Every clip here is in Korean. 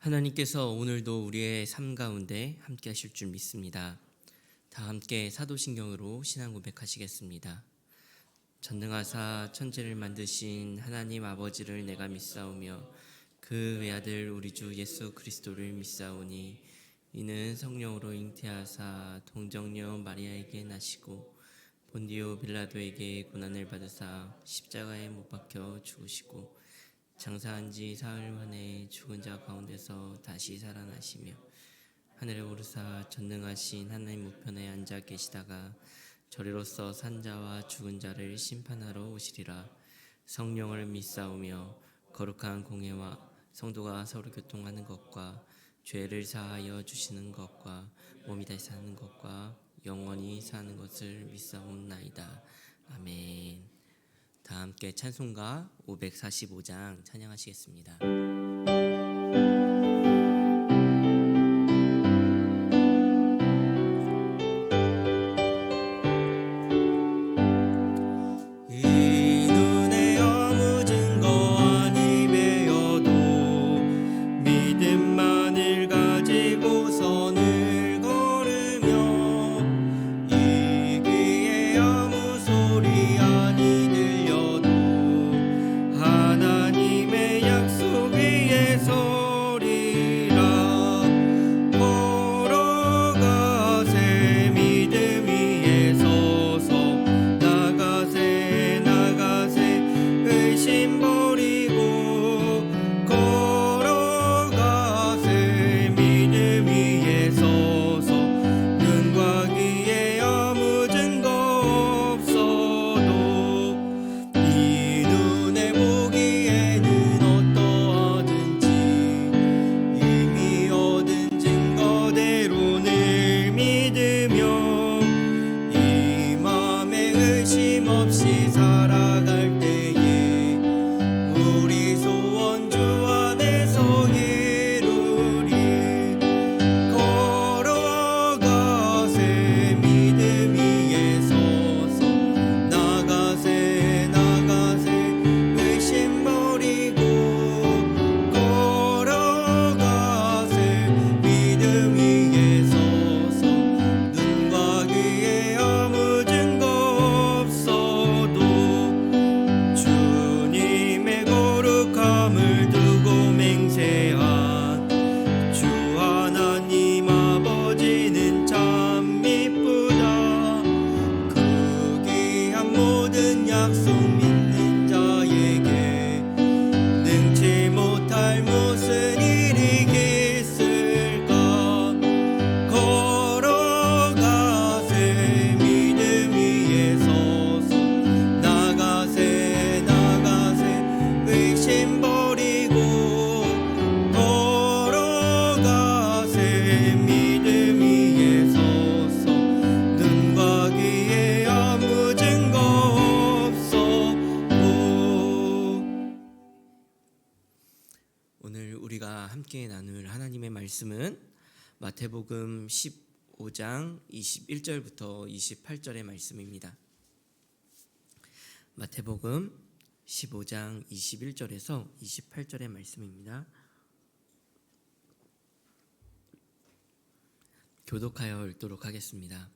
하나님께서 오늘도 우리의 삶 가운데 함께 하실 줄 믿습니다. 다 함께 사도신경으로 신앙 고백하시겠습니다. 전능하사 천지를 만드신 하나님 아버지를 내가 믿사오며 그 외아들 우리 주 예수 그리스도를 믿사오니 이는 성령으로 잉태하사 동정녀 마리아에게 나시고 본디오 빌라도에게 고난을 받으사 십자가에 못 박혀 죽으시고 장사한 지 사흘 만에 죽은 자 가운데서 다시 살아나시며 하늘에 오르사 전능하신 하나님 우편에 앉아 계시다가 저리로서 산 자와 죽은 자를 심판하러 오시리라. 성령을 믿사오며 거룩한 공회와 성도가 서로 교통하는 것과 죄를 사하여 주시는 것과 몸이 다시 사는 것과 영원히 사는 것을 믿사옵나이다. 아멘. 다 함께 찬송가 545장 찬양하시겠습니다. 오늘 우리가 함께 나눌 하나님의 말씀은 마태복음 15장 21절부터 28절의 말씀입니다. 마태복음 15장 21절에서 28절의 말씀입니다. 교독하여 읽도록 하겠습니다.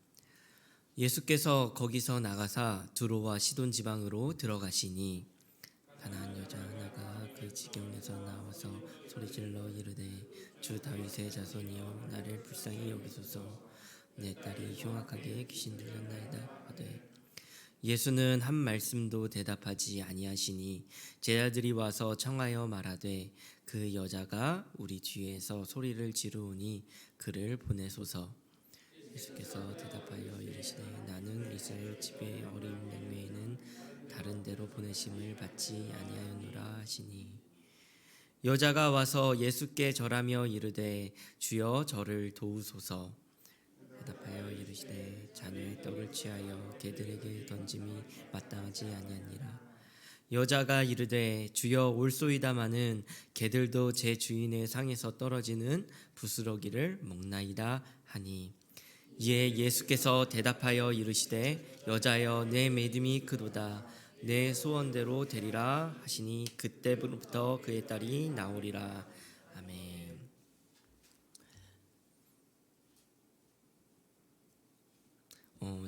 예수께서 거기서 나가사 두로와 시돈 지방으로 들어가시니 가난한 여자 하나가 그 지경에서 나와서 소리질러 이르되 주 다윗의 자손이여 나를 불쌍히 여기소서 내 딸이 흉악하게 귀신 들렸나이다 하되 예수는 한 말씀도 대답하지 아니하시니 제자들이 와서 청하여 말하되 그 여자가 우리 뒤에서 소리를 지르오니 그를 보내소서. 예수께서 대답하여 이르시되 나는 이스라엘 집의 어린 양외에는 다른 데로 보내심을 받지 아니하였노라 하시니 여자가 와서 예수께 절하며 이르되 주여 저를 도우소서. 대답하여 이르시되 자녀의 떡을 취하여 개들에게 던짐이 마땅하지 아니하니라. 여자가 이르되 주여 올소이다마는 개들도 제 주인의 상에서 떨어지는 부스러기를 먹나이다 하니 이에 예수께서 대답하여 이르시되 여자여 내 믿음이 크도다 내 소원대로 되리라 하시니 그때부터 그의 딸이 나오리라. 아멘.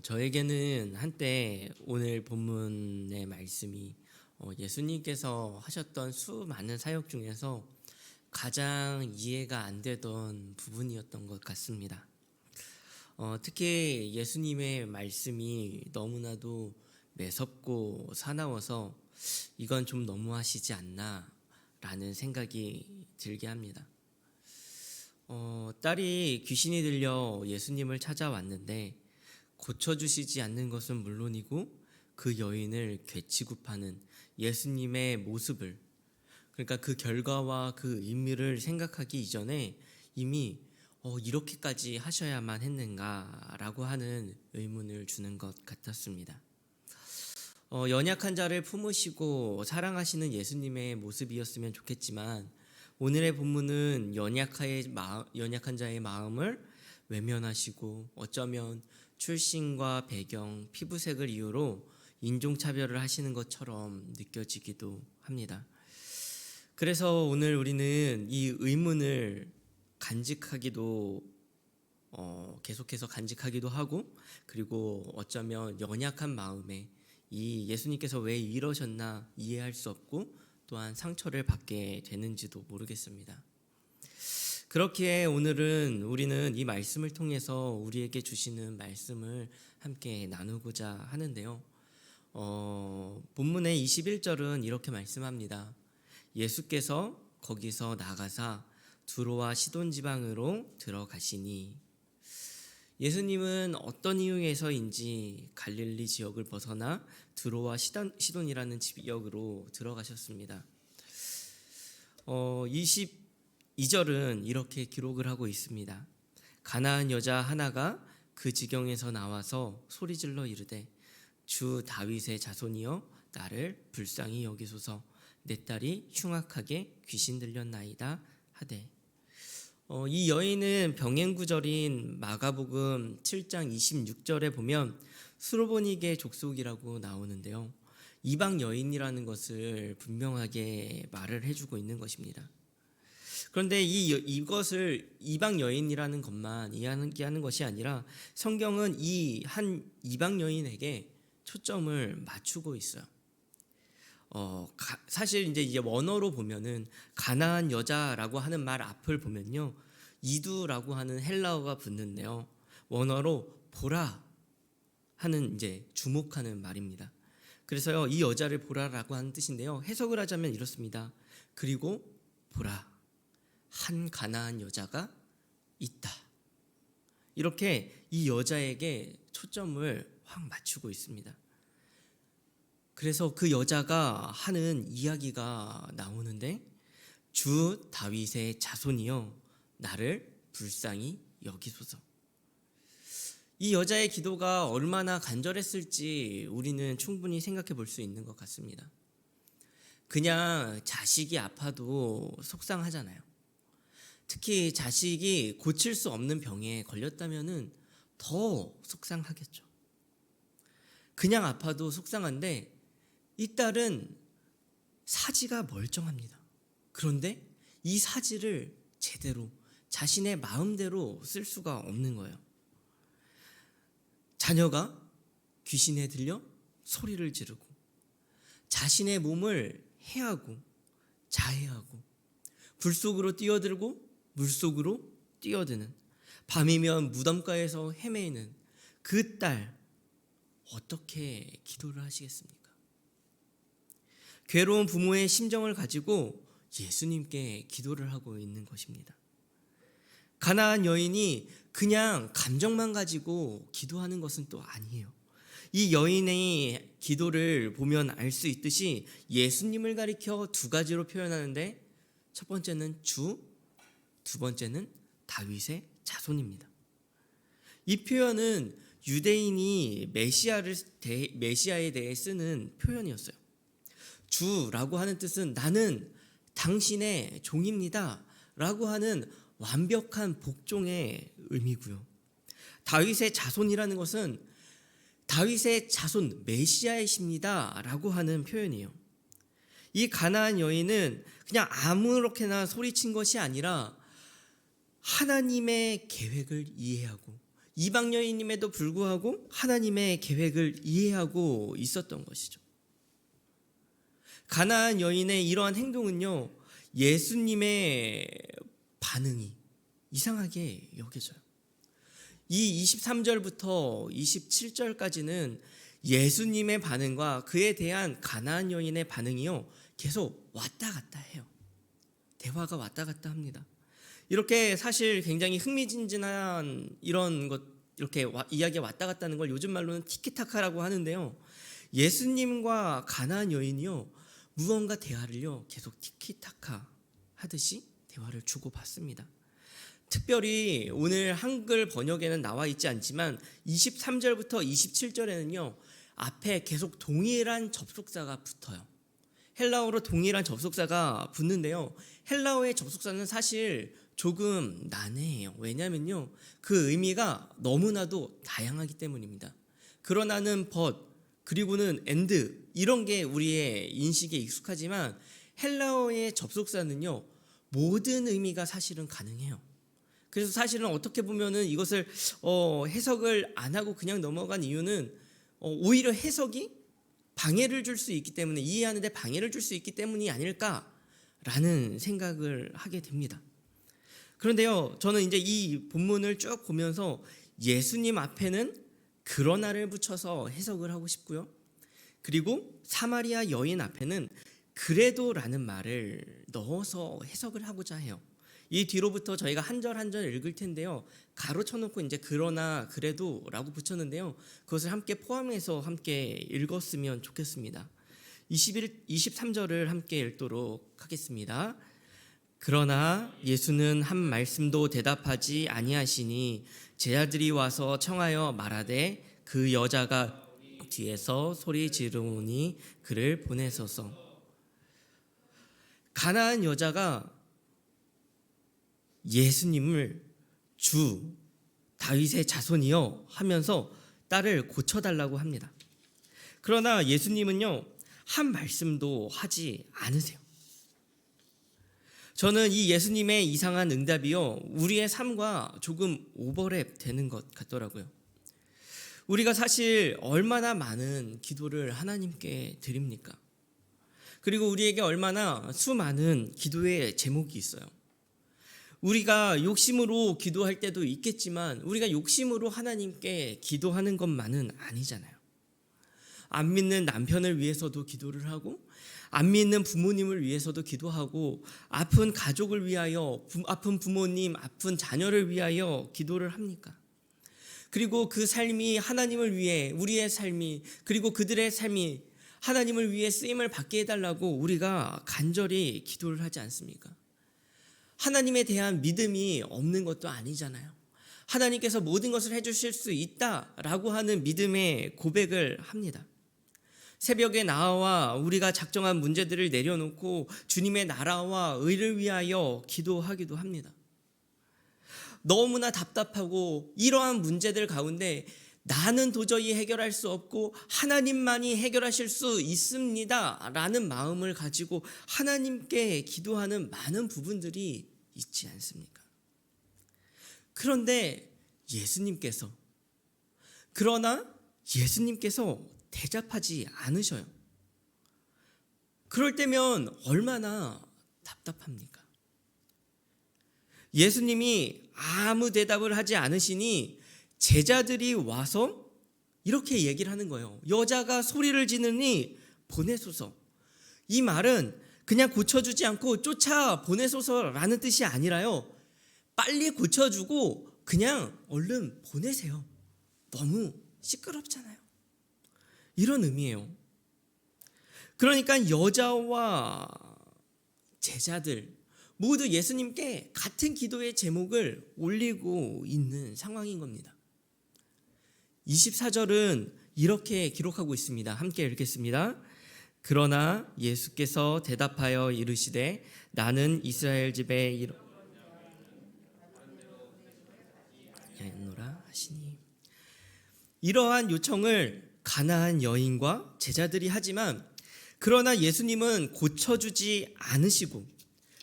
저에게는 한때 오늘 본문의 말씀이 예수님께서 하셨던 수많은 사역 중에서 가장 이해가 안 되던 부분이었던 것 같습니다. 특히 예수님의 말씀이 너무나도 매섭고 사나워서 이건 좀 너무하시지 않나 라는 생각이 들게 합니다. 딸이 귀신이 들려 예수님을 찾아왔는데 고쳐주시지 않는 것은 물론이고 그 여인을 괴치고 파는 예수님의 모습을, 그러니까 그 결과와 그 의미를 생각하기 이전에 이미 이렇게까지 하셔야만 했는가라고 하는 의문을 주는 것 같았습니다. 연약한 자를 품으시고 사랑하시는 예수님의 모습이었으면 좋겠지만 오늘의 본문은 연약한 자의 마음을 외면하시고 어쩌면 출신과 배경, 피부색을 이유로 인종차별을 하시는 것처럼 느껴지기도 합니다. 그래서 오늘 우리는 이 의문을 계속해서 간직하기도 하고, 그리고 어쩌면 연약한 마음에 이 예수님께서 왜 이러셨나 이해할 수 없고 또한 상처를 받게 되는지도 모르겠습니다. 그렇기에 오늘은 우리는 이 말씀을 통해서 우리에게 주시는 말씀을 함께 나누고자 하는데요. 본문의 21절은 이렇게 말씀합니다. 예수께서 거기서 나가사 두로와 시돈 지방으로 들어가시니, 예수님은 어떤 이유에서인지 갈릴리 지역을 벗어나 두로와 시돈이라는 지역으로 들어가셨습니다. 22절은 이렇게 기록을 하고 있습니다. 가나안 여자 하나가 그 지경에서 나와서 소리질러 이르되 주 다윗의 자손이여 나를 불쌍히 여기소서, 내 딸이 흉악하게 귀신 들렸나이다 하되. 이 여인은 병행구절인 마가복음 7장 26절에 보면 수로보니게 족속이라고 나오는데요, 이방 여인이라는 것을 분명하게 말을 해주고 있는 것입니다. 그런데 이것을 이방 여인이라는 것만 이해하는 것이 아니라 성경은 이 한 이방 여인에게 초점을 맞추고 있어요. 사실 이제 원어로 보면은 가나안 여자라고 하는 말 앞을 보면요, 이두라고 하는 헬라어가 붙는데요, 원어로 보라 하는 이제 주목하는 말입니다. 그래서요, 이 여자를 보라라고 하는 뜻인데요, 해석을 하자면 이렇습니다. 그리고 보라, 한 가나안 여자가 있다. 이렇게 이 여자에게 초점을 확 맞추고 있습니다. 그래서 그 여자가 하는 이야기가 나오는데, 주 다윗의 자손이여 나를 불쌍히 여기소서. 이 여자의 기도가 얼마나 간절했을지 우리는 충분히 생각해 볼 수 있는 것 같습니다. 그냥 자식이 아파도 속상하잖아요. 특히 자식이 고칠 수 없는 병에 걸렸다면 더 속상하겠죠. 그냥 아파도 속상한데 이 딸은 사지가 멀쩡합니다. 그런데 이 사지를 제대로 자신의 마음대로 쓸 수가 없는 거예요. 자녀가 귀신에 들려 소리를 지르고 자신의 몸을 해하고 자해하고 불 속으로 뛰어들고 물 속으로 뛰어드는, 밤이면 무덤가에서 헤매는 그 딸, 어떻게 기도를 하시겠습니까? 괴로운 부모의 심정을 가지고 예수님께 기도를 하고 있는 것입니다. 가나안 여인이 그냥 감정만 가지고 기도하는 것은 또 아니에요. 이 여인의 기도를 보면 알 수 있듯이 예수님을 가리켜 두 가지로 표현하는데, 첫 번째는 주, 두 번째는 다윗의 자손입니다. 이 표현은 유대인이 메시아에 대해 쓰는 표현이었어요. 주라고 하는 뜻은 나는 당신의 종입니다 라고 하는 완벽한 복종의 의미고요. 다윗의 자손이라는 것은 다윗의 자손 메시아이십니다 라고 하는 표현이에요. 이 가나안 여인은 그냥 아무렇게나 소리친 것이 아니라 하나님의 계획을 이해하고 이방 여인임에도 불구하고 하나님의 계획을 이해하고 있었던 것이죠. 가나안 여인의 이러한 행동은요, 예수님의 반응이 이상하게 여겨져요. 이 23절부터 27절까지는 예수님의 반응과 그에 대한 가나안 여인의 반응이요, 계속 왔다 갔다 해요. 대화가 왔다 갔다 합니다. 이렇게 사실 굉장히 흥미진진한 이런 것, 이렇게 이야기가 왔다 갔다 하는 걸 요즘 말로는 티키타카라고 하는데요. 예수님과 가나안 여인이요, 무언가 대화를요, 계속 티키타카 하듯이 대화를 주고받습니다. 특별히 오늘 한글 번역에는 나와 있지 않지만 23절부터 27절에는요, 앞에 계속 동일한 접속사가 붙어요. 헬라어로 동일한 접속사가 붙는데요, 헬라어의 접속사는 사실 조금 난해해요. 왜냐면요, 그 의미가 너무나도 다양하기 때문입니다. 그러나는 but, 그리고는 and, 이런 게 우리의 인식에 익숙하지만 헬라어의 접속사는요, 모든 의미가 사실은 가능해요. 그래서 사실은 어떻게 보면은 이것을 해석을 안 하고 그냥 넘어간 이유는 오히려 해석이 방해를 줄 수 있기 때문에, 이해하는데 방해를 줄 수 있기 때문이 아닐까라는 생각을 하게 됩니다. 그런데요, 저는 이제 이 본문을 쭉 보면서 예수님 앞에는 그러나를 붙여서 해석을 하고 싶고요, 그리고 사마리아 여인 앞에는 그래도라는 말을 넣어서 해석을 하고자 해요. 이 뒤로부터 저희가 한 절 한 절 읽을 텐데요, 가로쳐놓고 이제 그러나 그래도라고 붙였는데요, 그것을 함께 포함해서 함께 읽었으면 좋겠습니다. 23절을 함께 읽도록 하겠습니다. 그러나 예수는 한 말씀도 대답하지 아니하시니 제자들이 와서 청하여 말하되 그 여자가 뒤에서 소리 지르오니 그를 보내소서. 가나안 여자가 예수님을 주 다윗의 자손이여 하면서 딸을 고쳐달라고 합니다. 그러나 예수님은요, 한 말씀도 하지 않으세요. 저는 이 예수님의 이상한 응답이요, 우리의 삶과 조금 오버랩 되는 것 같더라고요. 우리가 사실 얼마나 많은 기도를 하나님께 드립니까? 그리고 우리에게 얼마나 수많은 기도의 제목이 있어요. 우리가 욕심으로 기도할 때도 있겠지만 우리가 욕심으로 하나님께 기도하는 것만은 아니잖아요. 안 믿는 남편을 위해서도 기도를 하고, 안 믿는 부모님을 위해서도 기도하고, 아픈 가족을 위하여, 아픈 부모님, 아픈 자녀를 위하여 기도를 합니까? 그리고 그 삶이 하나님을 위해, 우리의 삶이, 그리고 그들의 삶이 하나님을 위해 쓰임을 받게 해달라고 우리가 간절히 기도를 하지 않습니까? 하나님에 대한 믿음이 없는 것도 아니잖아요. 하나님께서 모든 것을 해주실 수 있다라고 하는 믿음의 고백을 합니다. 새벽에 나와 우리가 작정한 문제들을 내려놓고 주님의 나라와 의를 위하여 기도하기도 합니다. 너무나 답답하고 이러한 문제들 가운데 나는 도저히 해결할 수 없고 하나님만이 해결하실 수 있습니다 라는 마음을 가지고 하나님께 기도하는 많은 부분들이 있지 않습니까? 그런데 예수님께서 대답하지 않으셔요. 그럴 때면 얼마나 답답합니까? 예수님이 아무 대답을 하지 않으시니 제자들이 와서 이렇게 얘기를 하는 거예요. 여자가 소리를 지르니 보내소서. 이 말은 그냥 고쳐주지 않고 쫓아 보내소서라는 뜻이 아니라요, 빨리 고쳐주고 그냥 얼른 보내세요. 너무 시끄럽잖아요. 이런 의미예요. 그러니까 여자와 제자들 모두 예수님께 같은 기도의 제목을 올리고 있는 상황인 겁니다. 24절은 이렇게 기록하고 있습니다. 함께 읽겠습니다. 그러나 예수께서 대답하여 이르시되 나는 이스라엘 집에 이르노라 하시니. 이러한 요청을 가나안 여인과 제자들이 하지만, 그러나 예수님은 고쳐주지 않으시고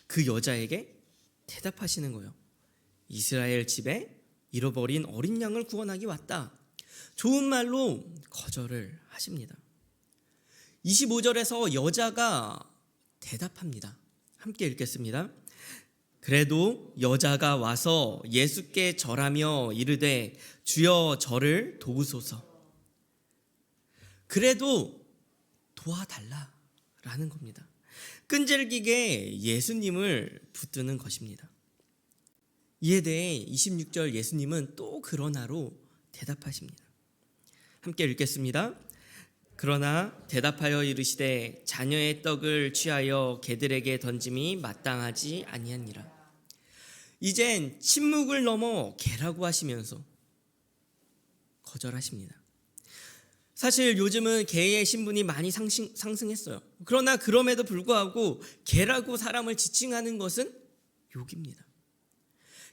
그 여자에게 대답하시는 거예요. 이스라엘 집에 잃어버린 어린 양을 구원하기 왔다. 좋은 말로 거절을 하십니다. 25절에서 여자가 대답합니다. 함께 읽겠습니다. 그래도 여자가 와서 예수께 절하며 이르되 주여 저를 도우소서. 그래도 도와달라라는 겁니다. 끈질기게 예수님을 붙드는 것입니다. 이에 대해 26절 예수님은 또 그러나로 대답하십니다. 함께 읽겠습니다. 그러나 대답하여 이르시되 자녀의 떡을 취하여 개들에게 던짐이 마땅하지 아니하니라. 이젠 침묵을 넘어 개라고 하시면서 거절하십니다. 사실 요즘은 개의 신분이 많이 상승했어요. 그러나 그럼에도 불구하고 개라고 사람을 지칭하는 것은 욕입니다.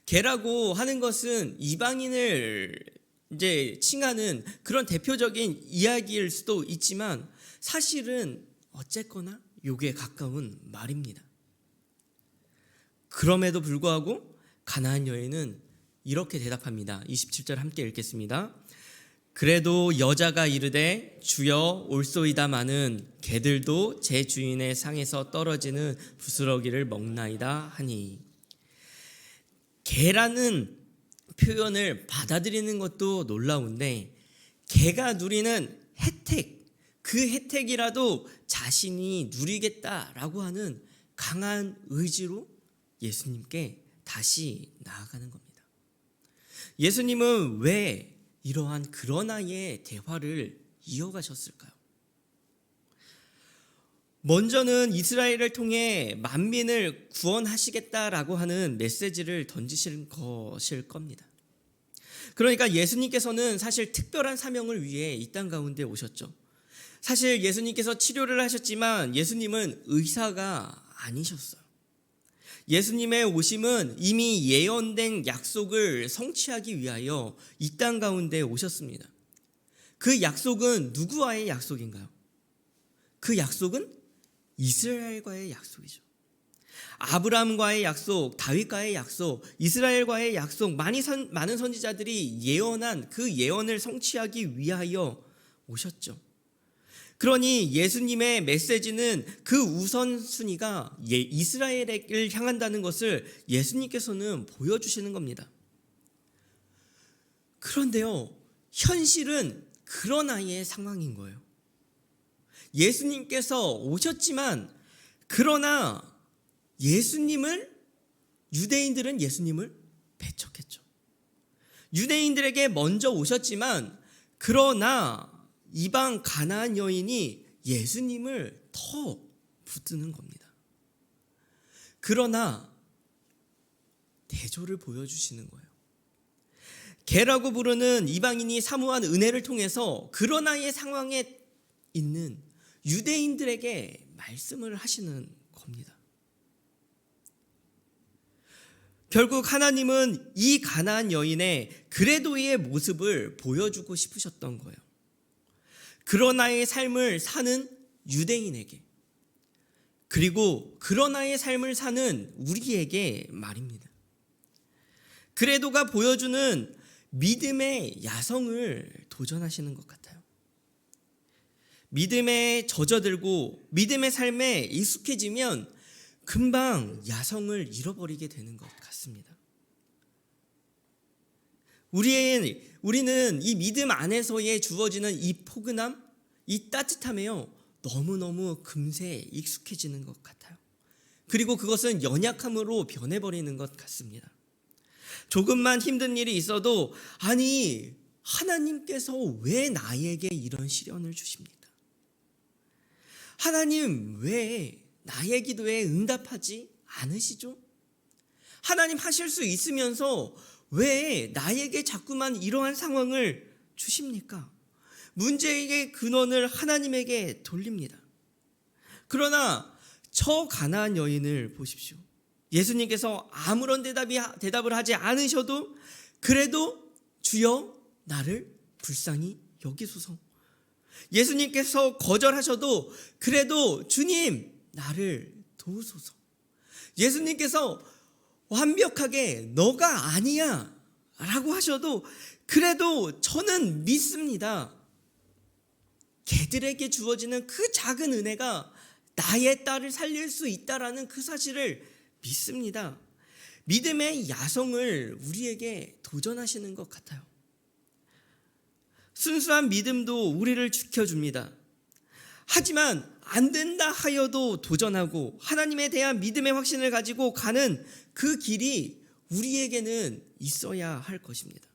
개라고 하는 것은 이방인을 이제 칭하는 그런 대표적인 이야기일 수도 있지만 사실은 어쨌거나 욕에 가까운 말입니다. 그럼에도 불구하고 가나안 여인은 이렇게 대답합니다. 27절 함께 읽겠습니다. 그래도 여자가 이르되 주여 올소이다마는 개들도 제 주인의 상에서 떨어지는 부스러기를 먹나이다 하니. 개라는 표현을 받아들이는 것도 놀라운데 개가 누리는 혜택, 그 혜택이라도 자신이 누리겠다라고 하는 강한 의지로 예수님께 다시 나아가는 겁니다. 예수님은 왜 이러한 그러나의 대화를 이어가셨을까요? 먼저는 이스라엘을 통해 만민을 구원하시겠다라고 하는 메시지를 던지실 것일 겁니다. 그러니까 예수님께서는 사실 특별한 사명을 위해 이 땅 가운데 오셨죠. 사실 예수님께서 치료를 하셨지만 예수님은 의사가 아니셨어요. 예수님의 오심은 이미 예언된 약속을 성취하기 위하여 이 땅 가운데 오셨습니다. 그 약속은 누구와의 약속인가요? 그 약속은 이스라엘과의 약속이죠. 아브라함과의 약속, 다윗과의 약속, 이스라엘과의 약속, 많은 선지자들이 예언한 그 예언을 성취하기 위하여 오셨죠. 그러니 예수님의 메시지는 그 우선순위가 이스라엘을 향한다는 것을 예수님께서는 보여주시는 겁니다. 그런데요, 현실은 그러나의 상황인 거예요. 예수님께서 오셨지만 그러나 유대인들은 예수님을 배척했죠. 유대인들에게 먼저 오셨지만 그러나 이방 가나안 여인이 예수님을 더 붙드는 겁니다. 그러나 대조를 보여주시는 거예요. 개라고 부르는 이방인이 사모한 은혜를 통해서 그러나의 상황에 있는 유대인들에게 말씀을 하시는 겁니다. 결국 하나님은 이 가나안 여인의 그래도의 모습을 보여주고 싶으셨던 거예요. 그러나의 삶을 사는 유대인에게, 그리고 그러나의 삶을 사는 우리에게 말입니다. 그래도가 보여주는 믿음의 야성을 도전하시는 것 같아요. 믿음에 젖어들고 믿음의 삶에 익숙해지면 금방 야성을 잃어버리게 되는 것 같습니다. 우리는 이 믿음 안에서의 주어지는 이 포근함, 이 따뜻함에요 너무너무 금세 익숙해지는 것 같아요. 그리고 그것은 연약함으로 변해버리는 것 같습니다. 조금만 힘든 일이 있어도 아니 하나님께서 왜 나에게 이런 시련을 주십니까? 하나님 왜 나의 기도에 응답하지 않으시죠? 하나님 하실 수 있으면서 왜 나에게 자꾸만 이러한 상황을 주십니까? 문제의 근원을 하나님에게 돌립니다. 그러나 저 가나안 여인을 보십시오. 예수님께서 아무런 대답을 하지 않으셔도 그래도 주여 나를 불쌍히 여기소서. 예수님께서 거절하셔도 그래도 주님 나를 도우소서. 예수님께서 완벽하게 너가 아니야 라고 하셔도 그래도 저는 믿습니다. 개들에게 주어지는 그 작은 은혜가 나의 딸을 살릴 수 있다라는 그 사실을 믿습니다. 믿음의 야성을 우리에게 도전하시는 것 같아요. 순수한 믿음도 우리를 지켜줍니다. 하지만 안 된다 하여도 도전하고 하나님에 대한 믿음의 확신을 가지고 가는 그 길이 우리에게는 있어야 할 것입니다.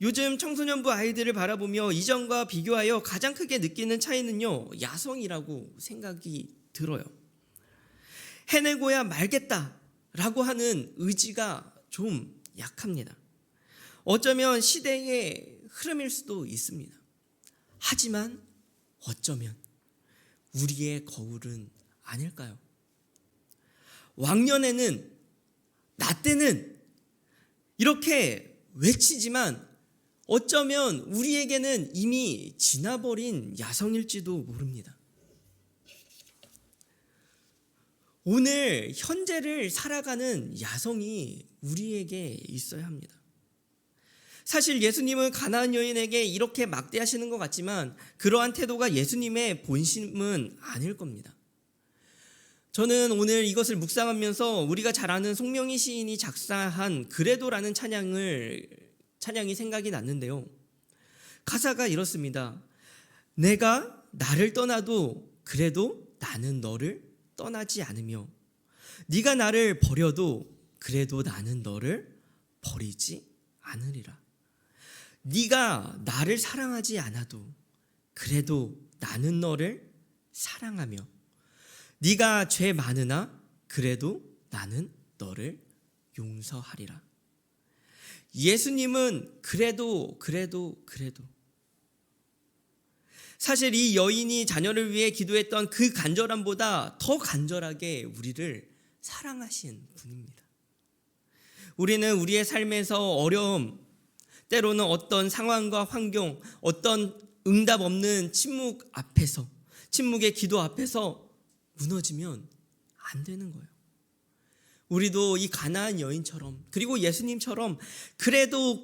요즘 청소년부 아이들을 바라보며 이전과 비교하여 가장 크게 느끼는 차이는요, 야성이라고 생각이 들어요. 해내고야 말겠다라고 하는 의지가 좀 약합니다. 어쩌면 시대의 흐름일 수도 있습니다. 하지만 어쩌면 우리의 거울은 아닐까요? 왕년에는, 나 때는 이렇게 외치지만 어쩌면 우리에게는 이미 지나버린 야성일지도 모릅니다. 오늘 현재를 살아가는 야성이 우리에게 있어야 합니다. 사실 예수님은 가나안 여인에게 이렇게 막대하시는 것 같지만 그러한 태도가 예수님의 본심은 아닐 겁니다. 저는 오늘 이것을 묵상하면서 우리가 잘 아는 송명희 시인이 작사한 그래도라는 찬양이 생각이 났는데요. 가사가 이렇습니다. 내가 나를 떠나도 그래도 나는 너를 떠나지 않으며 네가 나를 버려도 그래도 나는 너를 버리지 않으리라. 네가 나를 사랑하지 않아도 그래도 나는 너를 사랑하며 네가 죄 많으나 그래도 나는 너를 용서하리라. 예수님은 그래도 사실 이 여인이 자녀를 위해 기도했던 그 간절함보다 더 간절하게 우리를 사랑하신 분입니다. 우리는 우리의 삶에서 어려움, 때로는 어떤 상황과 환경, 어떤 응답 없는 침묵의 기도 앞에서 무너지면 안 되는 거예요. 우리도 이 가나안 여인처럼 그리고 예수님처럼 그래도를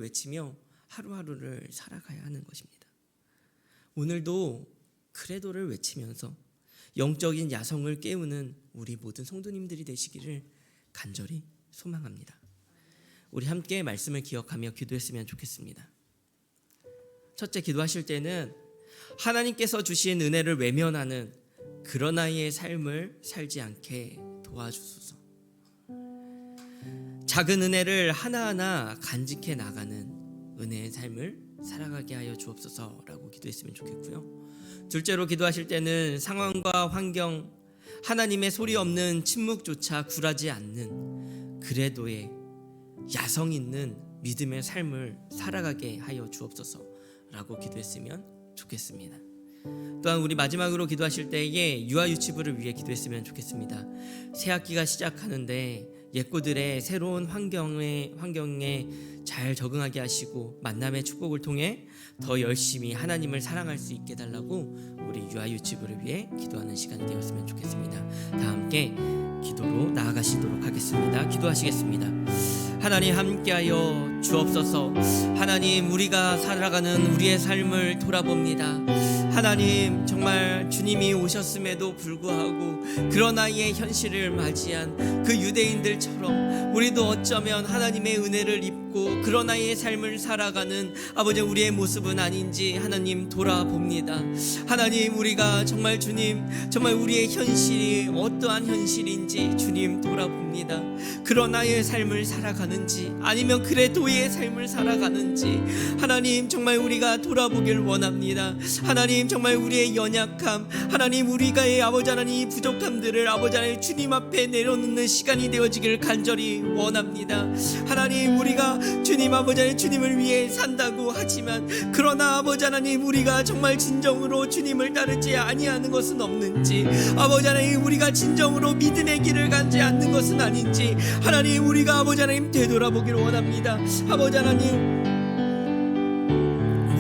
외치며 하루하루를 살아가야 하는 것입니다. 오늘도 그래도를 외치면서 영적인 야성을 깨우는 우리 모든 성도님들이 되시기를 간절히 소망합니다. 우리 함께 말씀을 기억하며 기도했으면 좋겠습니다. 첫째, 기도하실 때는 하나님께서 주신 은혜를 외면하는 그런 아이의 삶을 살지 않게 도와주소서. 작은 은혜를 하나하나 간직해 나가는 은혜의 삶을 살아가게 하여 주옵소서라고 기도했으면 좋겠고요. 둘째로 기도하실 때는 상황과 환경, 하나님의 소리 없는 침묵조차 굴하지 않는 그래도의 야성 있는 믿음의 삶을 살아가게 하여 주옵소서라고 기도했으면 좋겠습니다. 또한 우리 마지막으로 기도하실 때에 유아유치부를 위해 기도했으면 좋겠습니다. 새 학기가 시작하는데 예꼬들의 새로운 환경에 잘 적응하게 하시고 만남의 축복을 통해 더 열심히 하나님을 사랑할 수 있게 달라고 우리 유아유치부를 위해 기도하는 시간이 되었으면 좋겠습니다. 다 함께 기도로 나아가시도록 하겠습니다. 기도하시겠습니다. 하나님 함께하여 주옵소서. 하나님, 우리가 살아가는 우리의 삶을 돌아봅니다. 하나님, 정말 주님이 오셨음에도 불구하고 그런 아이의 현실을 맞이한 그 유대인들처럼 우리도 어쩌면 하나님의 은혜를 입고 그런 아이의 삶을 살아가는 아버지 우리의 모습은 아닌지 하나님 돌아봅니다. 하나님, 우리가 정말 주님, 정말 우리의 현실이 어떠한 현실인지 주님 돌아봅니다. 그런 아이의 삶을 살아가는지 아니면 그래도의 삶을 살아가는지 하나님 정말 우리가 돌아보길 원합니다. 하나님, 정말 우리의 연약함, 하나님 우리가의 아버지 하나님 부족함들을 아버지 하나님 주님 앞에 내려놓는 시간이 되어지길 간절히 원합니다. 하나님, 우리가 주님 아버지 하나님 주님을 위해 산다고 하지만 그러나 아버지 하나님 우리가 정말 진정으로 주님을 따르지 아니하는 것은 없는지, 아버지 하나님 우리가 진정으로 믿음의 길을 가지 않는 것은 아닌지 하나님 우리가 아버지 하나님 되돌아보길 원합니다. 아버지 하나님,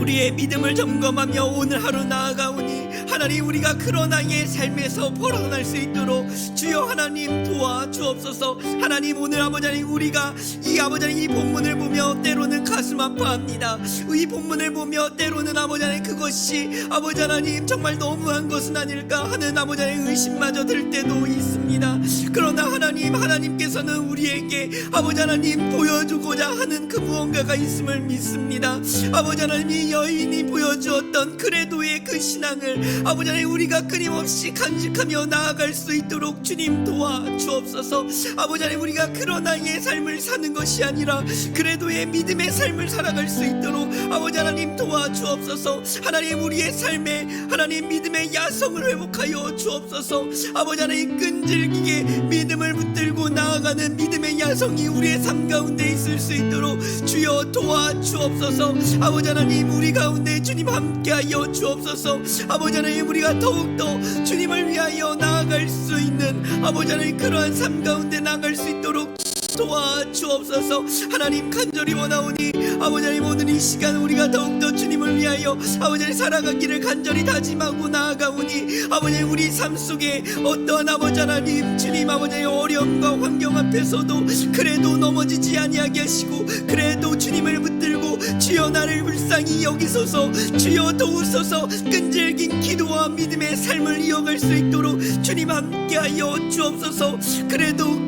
우리의 믿음을 점검하며 오늘 하루 나아가오니 하나님 우리가 그런 아이의 삶에서 벗어날 수 있도록 주여 하나님 도와주옵소서. 하나님 오늘 아버지 하나님 우리가 이 아버지 하나님 이 본문을 보며 때로는 가슴 아파합니다. 이 본문을 보며 때로는 아버지 하나님 그것이 아버지 하나님 정말 너무한 것은 아닐까 하는 아버지 하나님 의심마저 들 때도 있습니다. 그러나 하나님께서는 우리에게 아버지 하나님 보여주고자 하는 그 무언가가 있음을 믿습니다. 아버지 하나님 이 여인이 보여주었던 그래도의 그 신앙을 아버지 하나님 우리가 끊임없이 간직하며 나아갈 수 있도록 주님 도와주옵소서. 아버지 하나님 우리가 그런 아이의 삶을 사는 것이 아니라 그래도의 믿음의 삶을 살아갈 수 있도록 아버지 하나님 도와주옵소서. 하나님 우리의 삶에 하나님 믿음의 야성을 회복하여 주옵소서. 아버지 하나님 끈질기게 믿음을 붙들고 나아가는 믿음의 야성이 우리의 삶 가운데 있을 수 있도록 주여 도와주옵소서. 아버지 하나님 우리 가운데 주님 함께하여 주옵소서. 아버지 하나님 우리가 더욱더 주님을 위하여 나아갈 수 있는 아버지 하나님 그러한 삶 가운데 나아갈 수 있도록 도와주옵소서. 하나님 간절히 원하오니 아버지 하나님 오늘 이 시간 우리가 더욱더 주님을 위하여 아버지 하나님 살아가기를 간절히 다짐하고 나아가오니 아버지 하나님 우리 삶 속에 어떠한 아버지 하나님 주님 아버지 하나님 어려움과 환경 앞에서도 그래도 넘어지지 아니하게 하시고 그래도 주님을 붙들고 주여 나를 불쌍히 여기소서. 주여 도우소서. 끈질긴 기도와 믿음의 삶을 이어갈 수 있도록 주님 함께하여 주옵소서. 그래도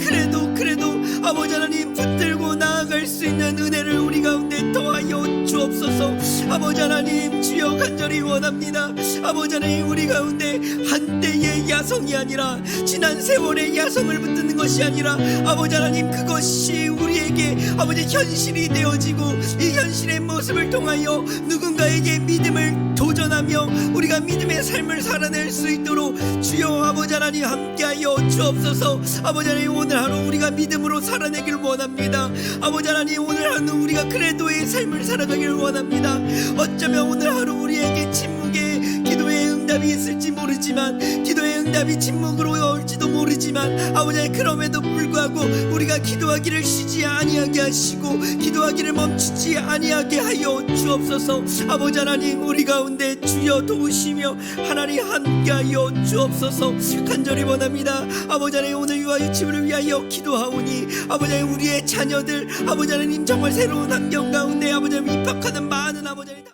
아버지 하나님 붙들고 나아갈 수 있는 은혜를 우리 가운데 더하여 주옵소서. 아버지 하나님 주여 간절히 원합니다. 아버지 하나님 우리 가운데 한때의 야성이 아니라 지난 세월의 야성을 붙드는 것이 아니라 아버지 하나님 그것이 우리에게 아버지 현실이 되어지고 이 현실의 모습을 통하여 누군가에게 믿음을 도전하며 우리가 믿음의 삶을 살아낼 수 있도록 주여 아버지 하나님 함께하여 주옵소서. 아버지 하나님 오늘 하루 우리가 믿음으로 살아내길 원합니다. 아버지 하나님 오늘 하루 우리가 그래도의 삶을 살아가길 원합니다. 어쩌면 오늘 하루 우리에게 침묵의 기도의 응답이 있을지 모르지만 기도의 응답이 침묵으로 올지도 모르지만 아버지 하나님 그럼에도 불구하고 우리가 기도하기를 쉬지 아니하게 하시고 기도하기를 멈추지 아니하게 하여 주옵소서. 아버지 하나님 우리 가운데 주여 도우시며 하나님 함께하여 주옵소서. 간절히 원합니다. 아버지 하나님 오늘 유아 유치부를 위하여 기도하오니 아버지 하나님 우리의 자녀들 아버지 하나님 정말 새로운 환경 가운데 아버지 하나님 입학하는 많은 아버지 하나님